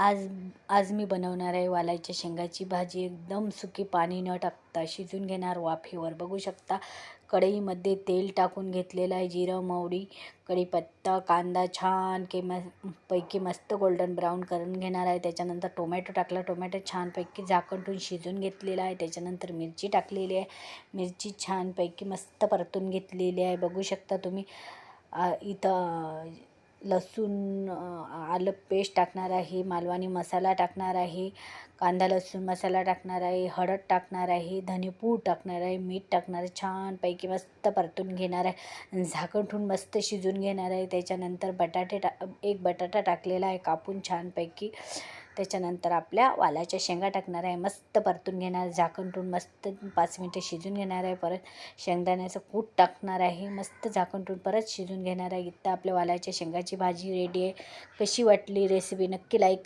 आज आज मी बनवणार आहे वालाच्या शेंगाची भाजी. एकदम सुकी पाणी न टाकता शिजून घेणार वाफेवर. बघू शकता कढईमध्ये तेल टाकून घेतलेलं आहे. जिरं, मोहरी, कढीपत्ता, कांदा छान पैकी मस्त गोल्डन ब्राऊन करून घेणार आहे. त्याच्यानंतर टोमॅटो टाकला. टोमॅटो छानपैकी झाकण ठेवून शिजून घेतलेला आहे. त्याच्यानंतर मिरची टाकलेली आहे. मिरची छानपैकी मस्त परतून घेतलेली आहे. बघू शकता तुम्ही. इथं लसूण आलं पेस्ट टाकणार आहे. मालवणी मसाला टाकणार आहे. कांदा लसूण मसाला टाकणार आहे. हळद टाकणार आहे. धनेपूड टाकणार आहे. मीठ टाकणार आहे. छानपैकी मस्त परतून घेणार आहे. झाकण ठेवून मस्त शिजून घेणार आहे. त्याच्यानंतर एक बटाटा टाकलेला आहे कापून छानपैकी. त्याच्यानंतर आपल्या वालाच्या शेंगा टाकणार आहे. मस्त परतून घेणार. झाकण ठेवून मस्त 5 मिनटं शिजून घेणार आहे. परत शेंगदाण्याचं कूट टाकणार आहे. मस्त झाकण ठेवून परत शिजून घेणार आहे. इथं आपल्या वालाच्या शेंगाची भाजी रेडी आहे. कशी वाटली रेसिपी नक्की लाईक